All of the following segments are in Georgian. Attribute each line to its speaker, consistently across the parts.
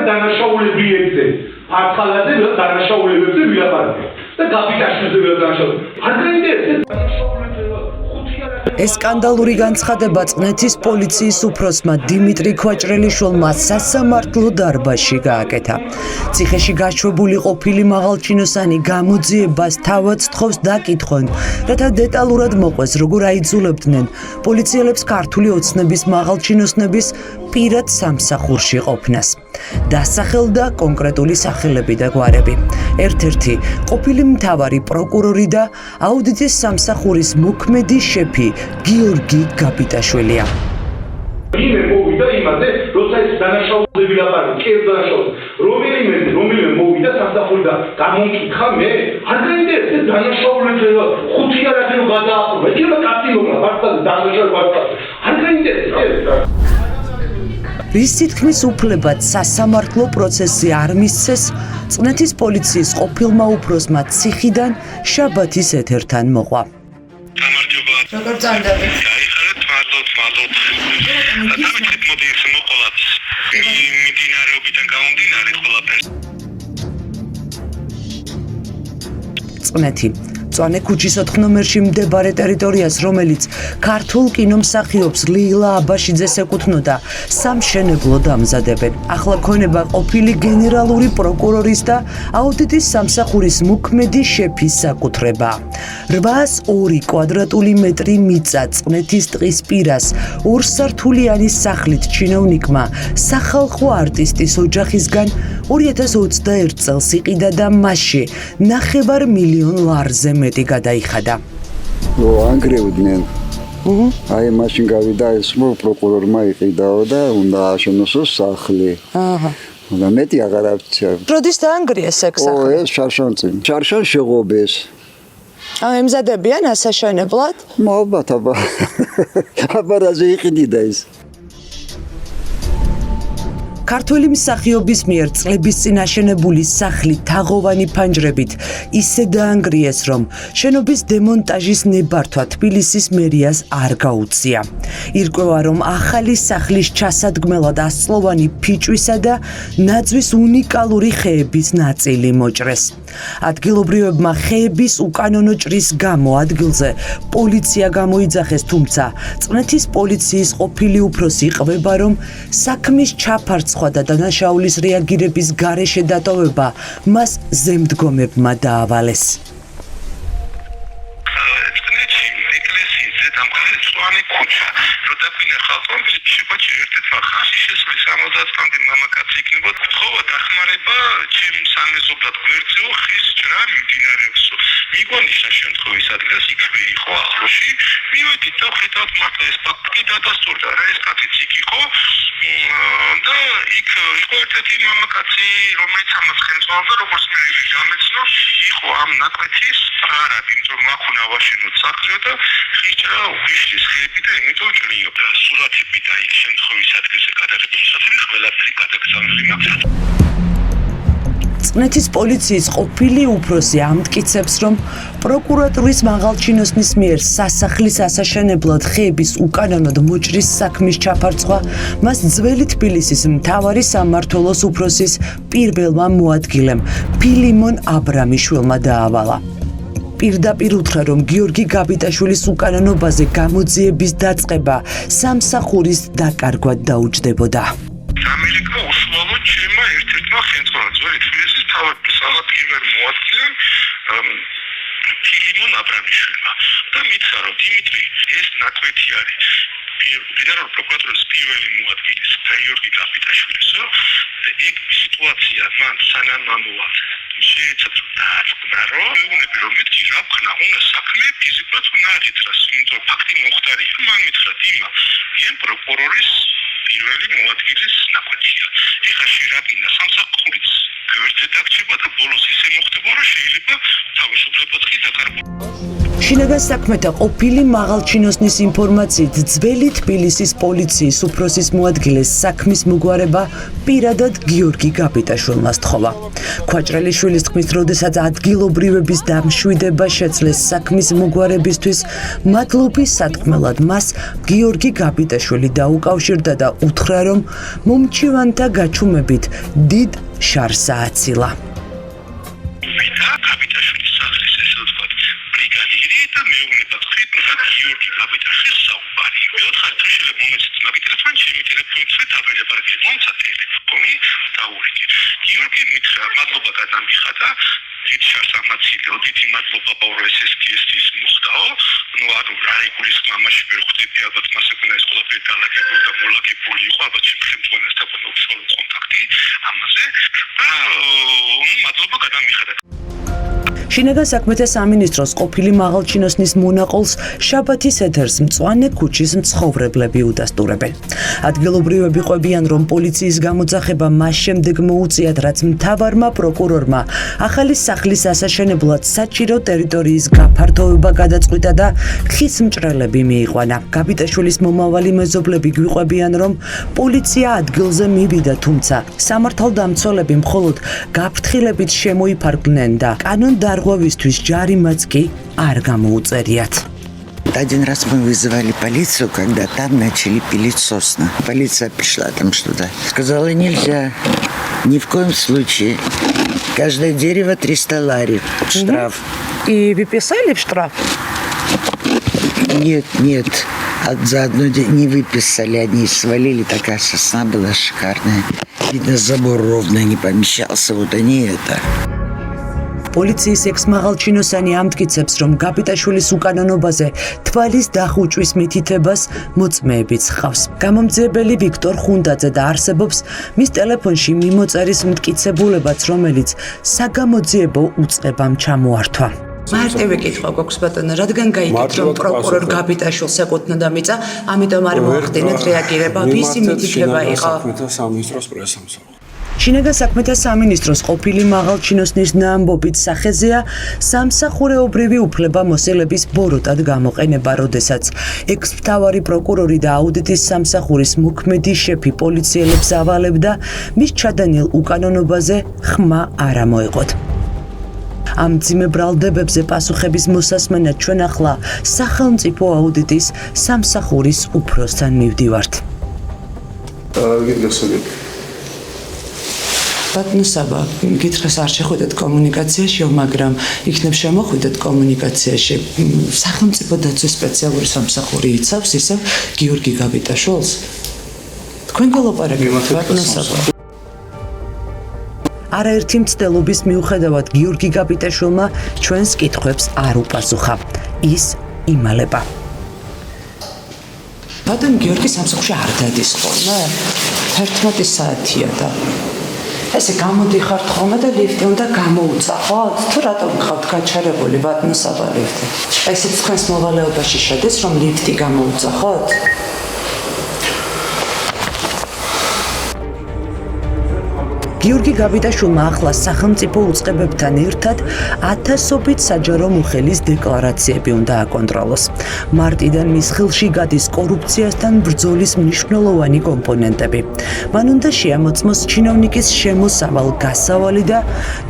Speaker 1: დანაშაულებებზე არხალაზე დანაშაულებებზე ვილაპარაკებთ და გაბიტაშვილზე ვილაპარაკებთ. არ გაინტერესებს
Speaker 2: ეს სკანდალური განცხადება წყნეთის პოლიციის უფროსმა დიმიტრი ქვაჭრელიშვილმა სასამართლო დარბაზში გააკეთა. ციხეში გაშვებული ყოფილი მაღალჩინოსანი გამოძიებას თავად სთხოვს დაკითხვენ, რათა დეტალურად მოყვეს, როგორ აიძულებდნენ პოლიციელებს ქართული ოცნების მაღალჩინოსნების პირად სამსახურში ყოფნას. დასახელდა კონკრეტული სახელები და გვარები. ერთ-ერთი ყოფილი მთავარი პროკურორი და აუდიტის სამსახურის მოქმედი შეფი გიორგი გაბიტაშვილია.
Speaker 1: ვინმე მოვიდა იმაზე, როცა ეს დანაშაულზე ვილაპარაკე, კერძ დანაშაულზე. რომელიმე მოვიდა სამსახურიდან გამომკითხა მე, არ გაინტერესებს დანაშაულებზე 5 არაძენ გადააყრა. ეხლა კასტინომა ვარსკვლავზე დანაშაული ვარსკვლავზე. არ გაინტერესებს.
Speaker 2: რის თითქმის უფლებად სასამართლო პროცესი არ მისცეს წყნეთის პოლიციის ყოფილმა უფროსმა ციხიდან შაბათის ეთერთან მოყვა.
Speaker 3: როგორ წანდებით?
Speaker 4: გაიხარეთ, მადლობთ. დავიწყეთ მოდი ეს მოყოლად. მიმდინარეობიდან გამომდინარე ყველაფერს.
Speaker 2: წყნეთი მწვანე ქუჩის 4 ნომერში მდებარე ტერიტორიას, რომელიც ქართულ კინომსახიობს ლილა აბაშიძეს ეკუთვნოდა, სამშენებლოდ ამზადებენ. ახლა ქონება ყოფილი გენერალური პროკურორის და აუდიტის სამსახურის მოქმედი შეფის საკუთრება. 802 კვადრატული მეტრი მიწა წყნეთის ტყის პირას, ორსართულიანი სახლით ჩინოვნიკმა სახალხო არტისტის ოჯახისგან 2021 წელს იყიდა და მასში 9 მილიონ ლარზე მეტი გადაიხადა.
Speaker 5: ანგრევდნენ. აი მაშინ გავიდა ეს პროკურორმა იყიდაო და უნდა აშენოსო სახლი. და მეტი აღარ აღწია.
Speaker 2: როდის დაანგრიეს ეგ სახლი?
Speaker 5: ეს შარშანწინ. შარშან შეღობეს.
Speaker 2: ემზადებიან ასაშენებლად?
Speaker 5: ალბათ აბა რაზე იყიდიდა ეს.
Speaker 2: ქართველი მსახიობის მიერ წლების წინ აშენებული სახლი თაღოვანი ფანჯრებით ისე დაანგრიეს, რომ შენობის დემონტაჟის ნებართვა თბილისის მერიას არ გაუწია. ირკვევა, რომ ახალი სახლის ჩასადგმელად 100-წლოვანი ფიჭვისა და ნაძვის უნიკალური ხეების ნაწილი მოჭრეს. ადგილობრივებმა ხეების უკანონო ჭრის გამო ადგილზე პოლიცია გამოიძახეს, თუმცა წყნეთის პოლიციის ყოფილი უფროსი ყვება, რომ საქმის ჩაფარცხვა და დანაშაულის რეაგირების გარეშე დატოვება მას ზემდგომებმა დაავალეს.
Speaker 4: მწვანე ქუჩა, რო დაგვინახავთ, რომ შეგვაჩი ერთ-ერთმა ხანში შესვლის 70-მდე მამაკაცი იქნებოდ, თხოვა დახმარება, ჩემ სამეზობლად გვერდზეო ხის ჭრა მიმდინარეობსო. მიგონიშნა შემთხვევის ადგილას იქვე იყო ახლოში, მივედით და ხედავთ მართლა ეს ფაქტი დადასტურდა რა, ეს კაციც იქ იყო და იქ იყო ერთ-ერთი მამაკაცი, რომელიც ამას ხელმძღვანელობდა, როგორც მე გამეცნო, იყო ამ ნაკვეთის პრარაბი, იმიტომ რომ აქ უნდა ვაშენოთ სახლი და ხის ჭრა უშლის ხეები და იმიტომ ჭრიო და სურათები და იქ შემთხვევის ადგილზე გადაღებული სათემი ყველაფერი გადაგზავნილი მაქვს.
Speaker 2: წყნეთის პოლიციის ყოფილი უფროსი ამტკიცებს, რომ პროკურატურის მაღალჩინოსნის მიერ სასახლის ასაშენებლად ხეების უკანონოდ მოჭრის საქმის ჩაფარცხვა მას ძველი თბილისის მთავარი სამმართველოს უფროსის პირველმა მოადგილემ ფილიმონ აბრამიშვილმა დაავალა. პირდაპირ უთხრა, რომ გიორგი გაბიტაშვილის უკანონობაზე გამოძიების დაწყება სამსახურის დაკარგვად დაუჯდებოდა.
Speaker 4: ამერიკა უშუალოდ ჩემმა ერთ-ერთმა ხელმძღვანელმა ძველი თბილისის მთავარი სამმართველოს მოადგილემ ფილიმონ აბრამიშვილმა და მითხრა, რომ დიმიტრი, ეს ნაკვეთი არის გენერალური პროკურატურის პირველი მოადგილის გიორგი გაბიტაშვილისო, ეგ სიტუაცია მან სანამ ამოვალ შეეცადო დააწყდა, რომ მეუბნები, რომ მეთქი რა ვქნა, უნდა საქმე ფიზიკურად უნდა აღიძრას, იმიტომ ფაქტი მოხდარია. მან მითხრა, დიმა, გენ პროკურორის პირველი მოადგილის ნაკვეთია. ეხლა შერაგინა სამსახურიც გვერდზე დაგჭირება და ბოლოს ისე მოხდება, რომ შეიძლება თავისუფლებას კი დაკარგო.
Speaker 2: შინაგან საქმეთა ყოფილი მაღალჩინოსნის ინფორმაციით ძველი თბილისის პოლიციის უფროსის მოადგილეს საქმის მოგვარება პირადად გიორგი გაბიტაშვილმა სთხოვა. ქვაჭრელიშვილის თქმით, როდესაც ადგილობრივების დამშვიდება შეძლეს საქმის მოგვარებისთვის, მადლობის სათქმელად მას გიორგი გაბიტაშვილი დაუკავშირდა და უთხრა, რომ მომჩივანთა გაჩუმებით დიდ შარს ააცილა. შინაგან საქმეთა სამინისტროს ყოფილი მაღალჩინოსნის მონაყოლს შაბათის ეთერს მწვანე ქუჩის მცხოვრებლები udastureben. ადგილობრივები ყვებიან, რომ პოლიციის გამოძახება მას შემდეგ მოუწიათ, რაც მთავარმა პროკურორმა ახალი სახლის ასაშენებლად საჭირო ტერიტორიის გაფართოება გადაწყვიტა და ხის მჭრელები მიიყვანა. გაბიტაშვილის მომავალი მეზობლები გვიყვებიან, რომ პოლიცია ადგილზე მივიდა, თუმცა სამართალდამცველები მხოლოდ გაფრთხილებით შემოიფარგლნენ და კანონდარღვევისთვის ჯარიმაც კი არ გამოუწერიათ.
Speaker 6: Один раз мы вызывали полицию, когда там начали пилить сосны. Полиция пришла там что-то. Сказала, нельзя. Ни в коем случае. Каждое дерево 300 лари. Штраф.
Speaker 2: И вы писали штраф?
Speaker 6: Нет. За одно не выписали. Они свалили. Такая сосна была шикарная. Видно, забор ровно не помещался. Вот они это.
Speaker 2: პოლიციის ექს-მაღალჩინოსანი ამტკიცებს, რომ გაბიტაშვილის უკანონობაზე თვალის დახუჭვის მითითებას მოწმეებიც ჰყავს. გამომძიებელი ვიქტორ ხუნდაძე და არსებობს მის ტელეფონში მიმოწერის მტკიცებულებაც, რომელიც საგამოძიებო უწყებამ ჩამოართვა.
Speaker 3: მარტივი კითხვა გვაქვს ბატონო, რადგან გაიგეთ, რომ პროკურორ გაბიტაშვილს ეკუთვნოდა მიწა, ამიტომ არ მოახდინეთ რეაგირება, ვისი მითითება იყო?
Speaker 2: შინაგან საქმეთა სამინისტროს ყოფილი მაღალჩინოსნის ამბობით სახეზეა სამსახურეობრივი უფლებამოსილების ბოროტად გამოყენება, როდესაც ექს-მთავარი პროკურორი და აუდიტის სამსახურის მოქმედი შეფი პოლიციელებს ავალებდა, მის ჩადენილ უკანონობაზე ხმა არ ამოეყოთ. ამ ძიმე ბრალდებებზე პასუხების მოსასმენად ჩვენ ახლა სახელმწიფო აუდიტის სამსახურის უფროსთან მივდივართ.
Speaker 3: ბატონო საბა, გითხრას არ შეხვედეთ კომუნიკაციაში, მაგრამ იქნებ შემოხვიდეთ კომუნიკაციაში. სახელმწიფო დაცვის სპეციალური სამსახური იცავს ისევ გიორგი გაბიტაშვილს? თქვენ გალაპარაკებთ ბატონო საბა.
Speaker 2: არაერთი მცდელობის მიუხედავად გიორგი გაბიტაშვილმა ჩვენს კითხვებს არ უპასუხა. ის იმალება.
Speaker 3: ბატონ გიორგი სამსახურში არ დადის ხოლმე? 11 საათია და ესე გამოდიხართ ხოლმე და ლიფტი უნდა გამოუწახოთ? თუ რატომ ხავთ გაჩერებული ბატონო საბა ლიფტი? ესეც თქვენს მოვალეობაში შედის, რომ ლიფტი გამოუწახოთ?
Speaker 2: გიორგი გაბიტაშვილმა ახლა სახელმწიფო უწყებებთან ერთად 1000-ობით საჯარო მოხელის დეკლარაციები უნდა აკონტროლოს. მარტიდან მის ხელში გადის კორუფციასთან ბრძოლის მნიშვნელოვანი კომპონენტები. მან უნდა შეამოწმოს ჩინოვნიკის შემოსავალ გასავალი და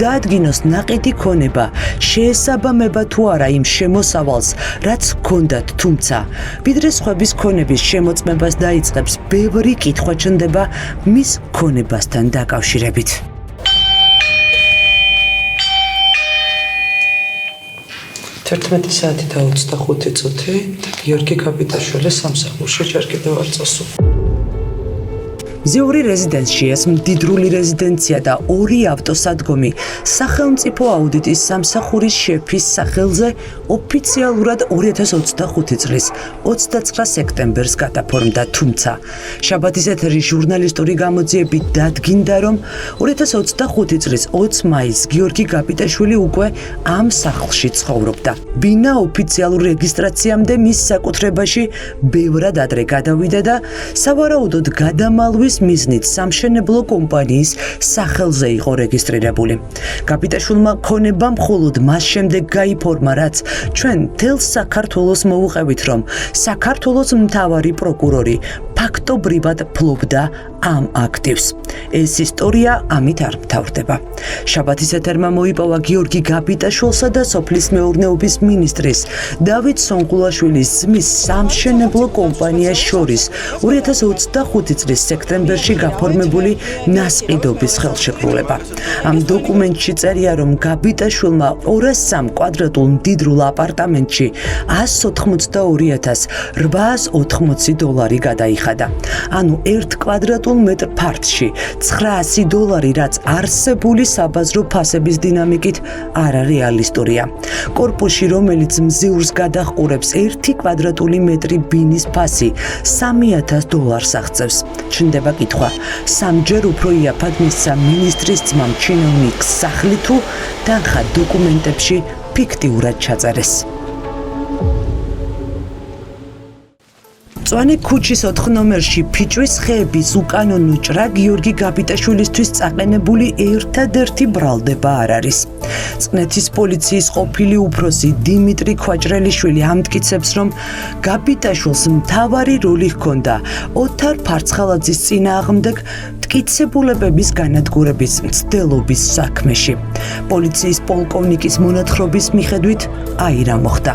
Speaker 2: დაადგინოს ნაყიდი ქონება, შეესაბამება თუ არა იმ შემოსავალს, რაც ჰქონდათ, თუმცა ვიდრე სხვების ქონების შემოწმებას დაიწყებს, ბევრი კითხვა ჩნდება მის ქონებასთან დაკავშირებით.
Speaker 3: 11 საათი და 25 წუთი გიორგი გაბიტაშვილის სამსახურში ჯერ კიდევ არ წასულა.
Speaker 2: მზიური რეზიდენციას მდიდრული რეზიდენცია და 2 ავტოსადგომი სახელმწიფო აუდიტის სამსახურის შეფის სახელზე ოფიციალურად 2025 წლის 29 სექტემბერს გადაფორმდა, თუმცა შაბათის ეთერის ჟურნალისტური გამოძიებით დადგინდა, რომ 2025 წლის 20 მაისს გიორგი გაბიტაშვილი უკვე ამ სახლში ცხოვრობდა. ბინა ოფიციალურ რეგისტრაციამდე მის საკუთრებაში ბევრად ადრე გადავიდა და სავარაუდოდ გადამალვის მიზნით სამშენებლო კომპანიის სახელზე იყო რეგისტრირებული. გაბიტაშვილმა ქონება მხოლოდ მას შემდეგ გაიფორმა, რაც ჩვენ მთელ საქართველოს მოუყევით, რომ საქართველოს მთავარი პროკურორი ფაქტობრივად ფლობდა ამ აქტივს. ეს ისტორია ამით არ მთავრდება. შაბათის ეთერმა მოიპოვა გიორგი გაბიტაშვილსა და სოფლის მეურნეობის მინისტრის დავით სონგულაშვილის ძმის სამშენებლო კომპანიას შორის 2025 წლის სექტემბერში გაფორმებული ნასყიდობის ხელშეკრულება. ამ დოკუმენტში წერია, რომ გაბიტაშვილმა 203 კვადრატულ მდიდრულ აპარტამენტში 182,880 დოლარი გადაიხადა. ანუ 1 კვადრატულ მეტრ ფართში $900, რაც არსებული საბაზრო ფასების დინამიკით არარეალისტურია. კორპუსში, რომელიც მზიურს გადაჰყურებს 1 კვადრატული მეტრი ბინის ფასი $3,000 აღწევს. ჩნდება კითხვა, სამჯერ უფრო იაფად მისცა მინისტრის ძმამ ჩინოვნიკს სახლი თუ თანხა დოკუმენტებში ფიქტიურად ჩაწერეს. მწვანე ქუჩის 4 ნომერში ფიჭვის ხეების უკანონო ჭრა გიორგი გაბიტაშვილისთვის წაყენებული ერთადერთი ბრალდება არ არის. წყნეთის პოლიციის ყოფილი უფროსი დიმიტრი ქვაჭრელიშვილი ამტკიცებს, რომ გაბიტაშვილს მთავარი როლი ჰქონდა ოთარ ფარცხალაძის წინააღმდეგ მტკიცებულებების განადგურების მცდელობის საქმეში. პოლიციის პოლკოვნიკის მონათხრობის მიხედვით აი რა მოხდა.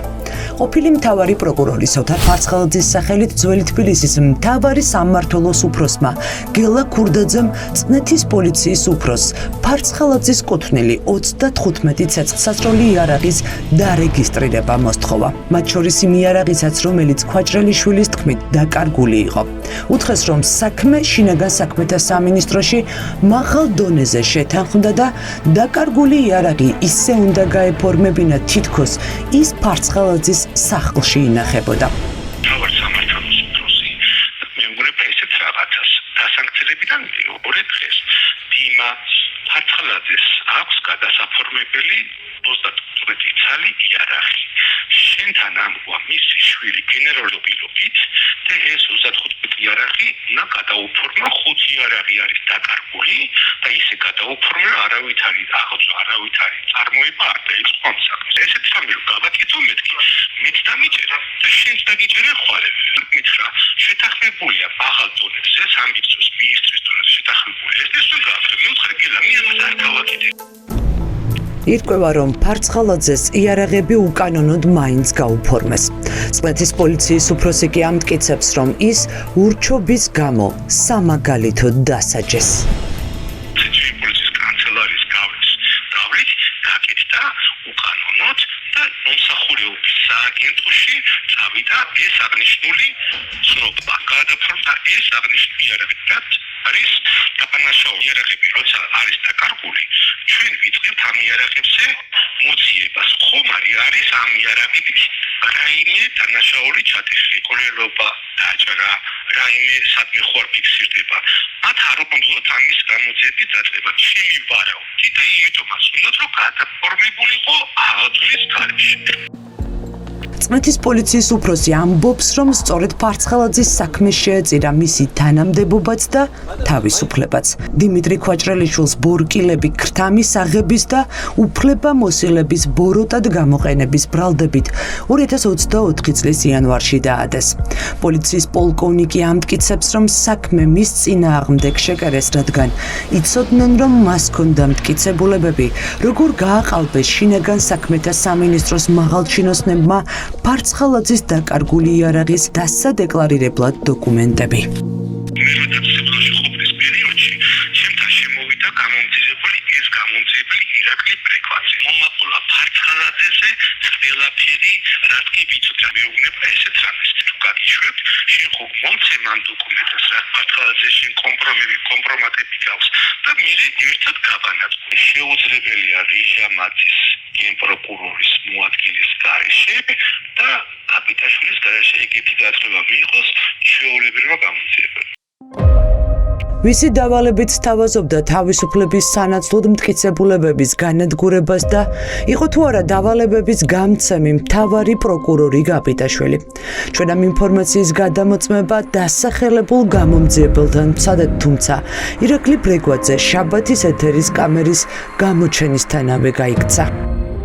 Speaker 2: ყოფილი მთავარი პროკურორის ოთარ ფარცხალაძის სახელით ძველი თბილისის მთავარი სამმართველოს უფროსმა გელა ქურდაძემ წყნეთის პოლიციის უფროსს ფარცხალაძის კუთვნილი 35 ცეცხლსასროლი იარაღის დარეგისტრირება მოსთხოვა. მათ შორის იმ იარაღისაც, რომელიც ქვაჭრელიშვილის თქმით დაკარგული იყო. უთხრეს, რომ საქმე შინაგან საქმეთა სამინისტროში მაღალ დონეზე შეთანხმდა და დაკარგული იარაღი ისე უნდა გაეფორმებინა, თითქოს ის ფარცხალაძის სახლში ინახებოდა.
Speaker 4: თავარ სამართალოს უფროსი მეუღლება ესეთ რაღაცას დასანქცირებიდან მეორე დღეს დიმა ფარცხალაძეს აქვს გადასაფორმებელი 38 ცალი იარაღი. შენთან ამბვა მისი შვილი გენერალობილობით და ეს 35 იარაღი უნდა გადაუფორმა 5 იარაღი არის დაკარგული და ისე გადაუფორმა არავითარი წარმოება არ დაიწყოს საქმეს. ესეთ სამი რომ გავაკეთო მეთქი მეც დამიჭერა და შენც დაგიჭერე ხვალები. მითხრა შეთანხმებულია მაღალ დონეზე სამბიცოს მინისტრის დონეზე შეთანხმებული ეს ის გახდა მეუთხარი გელა მე ამას არ გავაკეთე.
Speaker 2: ირკვევა, რომ ფარცხალაძეს იარაღები უკანონოდ მაინც გაუფორმეს. წყნეთის პოლიციის უფროსი კი ამტკიცებს, რომ ის ურჩობის გამო სამაგალითოდ დასაჯეს.
Speaker 4: პოლიციის კანცელარიის გავლით გაკეთდა უკანონოდ და მომსახურების სააგენტოში წავიდა ეს აღნიშნული ცნობა. გადაფორმა ეს აღნიშნული იარაღი არის დაბანაშაო იარაღები, როცა არის დაკარგული, ჩვენ ვიწყებთ ამ იარაღებზე მოძიებას. ხომარი არის ამ იარაღებით რაიმე დანაშაული ჩატეხილი, კოლელობა, დაჭრა, რაიმე სადმე ხო არ ფიქსირდება. მათ არ უნდა ამის გამოძიების დაწყება. ჩემი ვარაუდი და იმიტომაც უნდა რომ გადაფორმებულიყო აღძვლის გარშე.
Speaker 2: წყნეთის პოლიციის უფროსი ამბობს, რომ სწორედ ფარცხალაძის საქმე შეეწირა მისი თანამდებობაც და თავისუფლებაც. დიმიტრი ქვაჭრელიშვილს ბორკილები ქრთამის აღების და უფლებამოსილების ბოროტად გამოყენების ბრალდებით 2024 წლის იანვარში დაადეს. პოლიციის პოლკოვნიკი ამტკიცებს, რომ საქმე მის წინააღმდეგ შეკერეს, რადგან იცოდნენ, რომ მას ჰქონდა მტკიცებულებები, როგორ გააყალბეს შინაგან საქმეთა სამინისტროს მაღალჩინოსნებმა ფარცხალაძის დაკარგული იარაღის დასადეკლარირებლად დოკუმენტები.
Speaker 4: მეროდაცებულში ყოფნის პერიოდში ჩემთან შემოვიდა გამომძიებელი ირაკლი ბრექვაძე. მომაყოლა ფარცხალაძეზე ყველაფერი, რაც კი ვიცოდი, მეუბნება ესეთ რამეს. თუ გაგიშვებთ, შენ ხო მომცემ ამ დოკუმენტებს, რაც ფარცხალაძე შენ კომპრომატები გავს და მერე ერთად გაბანაწყვეტ. შეუძლებელია რიჟამაძის გენპროკურორის მოადგილის გარეშე და გაბიტაშვილის გარეშე ეგეთი გაწევა მიიღოს ჩვეულებრივმა გამოძიებამ.
Speaker 2: მისი დავალებით სთავაზობდა თავისუფლების სანაცვლოდ მტკიცებულებების განადგურებას და იყო თუ არა დავალებების გამცემი მთავარი პროკურორი გაბიტაშვილი. ჩვენ ამ ინფორმაციის გადამოწმება დასახელებულ გამომძიებელთან ვცადეთ, თუმცა ირაკლი ბრეგვაძე შაბათის ეთერის კამერის გამოჩენისთანავე გაიქცა.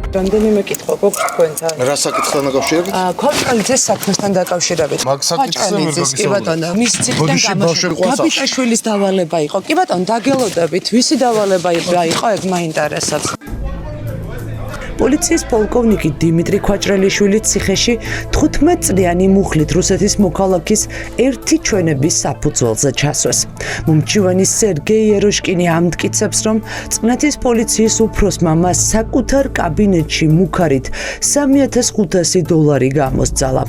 Speaker 3: რამდენიმე კითხვა გვაქვს თქვენთან.
Speaker 7: რა საკითხთან დაკავშირებით?
Speaker 3: ქოჭკალიძეს საქმესთან დაკავშირებით.
Speaker 7: მაგ საკითხზე ვერ
Speaker 3: ქოჭკალიძეს, კი ბატონო, მის ციხიდან
Speaker 7: ბოდიში ბავშვები ყავს.
Speaker 3: გაბიტაშვილის დავალება იყო. კი ბატონო, დაგელოდებით, ვისი დავალება იყო, ეგ მაინტერესებს.
Speaker 2: პოლიციის პოლკოვნიკი დიმიტრი ქვაჭრელიშვილი ციხეში 15 წლიანი მუხლით რუსეთის მოქალაქის ერთი ჩვენების საფუძველზე ჩასვეს. მომჩივანი სერგეი ეროშკინი ამტკიცებს, რომ წყნეთის პოლიციის უფროსმა მას საკუთარ კაბინეტში მუქარით $3,500 გამოსცალა.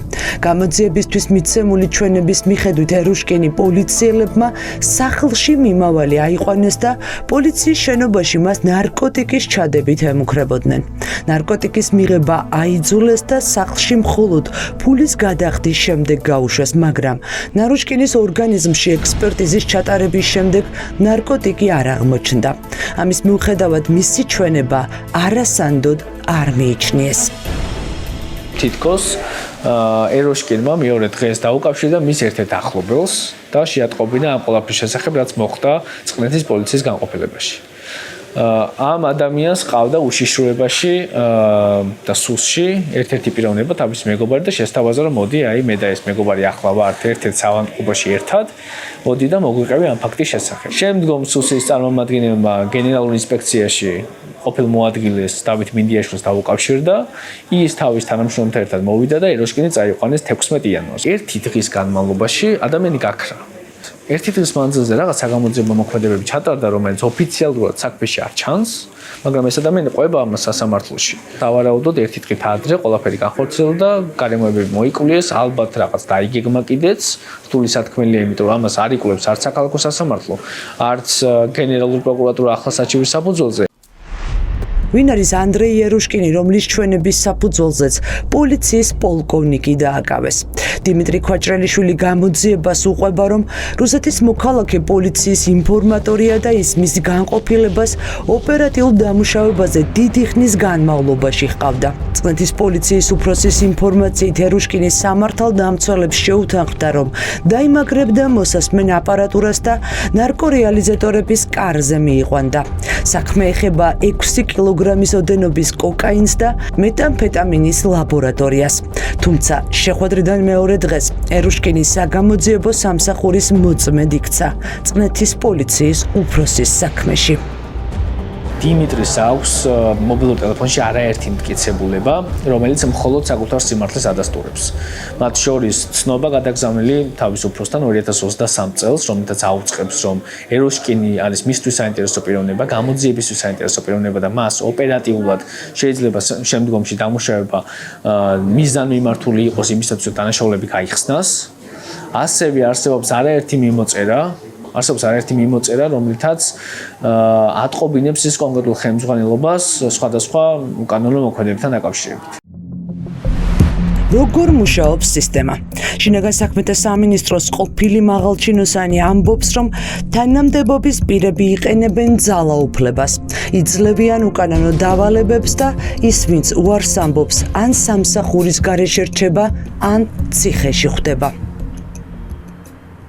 Speaker 2: გამოძიებისთვის მიცემული ჩვენების მიხედვით ეროშკინი პოლიციელებმა სახლში მიმავალი აიყვანეს და პოლიციის შენობაში მას ნარკოტიკის ჩადებით ემუქრებოდნენ. ნარკოტიკის მიღება აიძულეს და სახლში მხოლოდ ფულის გადახდის შემდეგ გაუშვეს, მაგრამ ნარუშკინის ორგანიზმში ექსპერტიზის ჩატარების შემდეგ ნარკოტიკი არ აღმოჩნდა. ამის მიუხედავად მისი ჩვენება არასანდოდ არ მიიჩნიეს.
Speaker 8: თითქოს ეროშკინმა მეორე დღეს დაუკავშირდა მის ერთ-ერთ ახლობელს და შეატყობინა ამ ყველაფრის შესახებ, რაც მოხდა წყნეთის პოლიციის განყოფილებაში. ამ ადამიანს ყავდა უშიშროებაში და სუსში ერთ-ერთი პიროვნება თავის მეგობარი და შესთავაზა, რომ მოდი, მე და ეს მეგობარი ახლა ვართ ერთ-ერთ სავანტყოფოში ერთად, მოდი და მოგვიყევი ამ ფაქტის შესახებ. შემდგომ სუსის წარმომადგენელმა გენერალურ ინსპექციაში ყოფილ მოადგილეს დავით მინდიაშვილს დაუკავშირდა, ის თავის თანამშრომელთან ერთად მოვიდა და ეროშკინი წაიყვანეს 16 იანვარს. ერთი დღის განმავლობაში ადამიანი გაქრა. ერთი დღის მანძილზე რაღაც საგამოძიებო მოქმედებები ჩატარდა, რომელიც ოფიციალურად საქმეში არ ჩანს, მაგრამ ეს ადამიანი ყვება ამ სასამართლოში. დავარაუდოდ ერთი დღით ადრე ყველაფერი განხორციელდა და გარემოებები მოიკვლიეს, ალბათ რაღაც დაიგეგმა კიდეც, რთული სათქმელია, იმიტომ რომ ამას არ იკვლევს არც საქალაქო სასამართლო, არც გენერალური პროკურატურა ახალ საჩივის საფუძველზე.
Speaker 2: ვინ არის ანდრეი ეროშკინი, რომლის ჩვენების საფუძველზეც პოლიციის პოლკოვნიკი დააკავეს. დიმიტრი ქვაჭრელიშვილი გამოძიებას უყვება, რომ რუსეთის მოქალაქე პოლიციის ინფორმატორია და ის მის განყოფილებას ოპერატიულ დამუშავებაზე დიდი ხნის განმავლობაში ჰყავდა. წყნეთის პოლიციის უფროსის ინფორმაციით ეროშკინი სამართალდამცველებს შეუთანხმდა, რომ დაიმაგრებდა მოსასმენ აპარატურას და ნარკორეალიზატორების კარზე მიიყვანდა. საქმე ეხება 6 კილოგრამის ოდენობის კოკაინს და მეტამფეტამინის ლაბორატორიას. თუმცა შეხვედრიდან მეორე დღეს ეროშკინი საგამოძიებო სამსახურის მოწმედ იქცა წყნეთის პოლიციის უფროსის საქმეში.
Speaker 8: დიმიტრის აქვს მობილურ ტელეფონში არაერთი მტკიცებულება, რომელიც მხოლოდ საკუთარ სიმართლეს ადასტურებს. მათ შორის ცნობა გადაგზავნილი თავის უფროსთან 2023 წელს, რომელთაც აუწყებს, რომ ეროშკინი არის მისთვის საინტერესო პიროვნება, გამოძიებისთვის საინტერესო პიროვნება და მას ოპერატიულად შეიძლება შემდგომში დამუშავება მიზანმიმართული იყოს იმისათვის, რომ დანაშაულები გაიხსნას. ასევე არსებობს არაერთი მიმოწერა, რომლითაც ატყობინებს ის კონკრეტულ ხელმძღვანელობას სხვადასხვა უკანონო მოქმედებებთან დაკავშირებით.
Speaker 2: როგორ მუშაობს სისტემა? შინაგან საქმეთა სამინისტროს ყოფილი მაღალჩინოსანი ამბობს, რომ თანამდებობის პირები იყენებენ ძალაუფლებას, იძლევიან უკანონო დავალებებს და ის, ვინც უარს ამბობს, ან სამსახურის გარეშე რჩება, ან ციხეში ხვდება.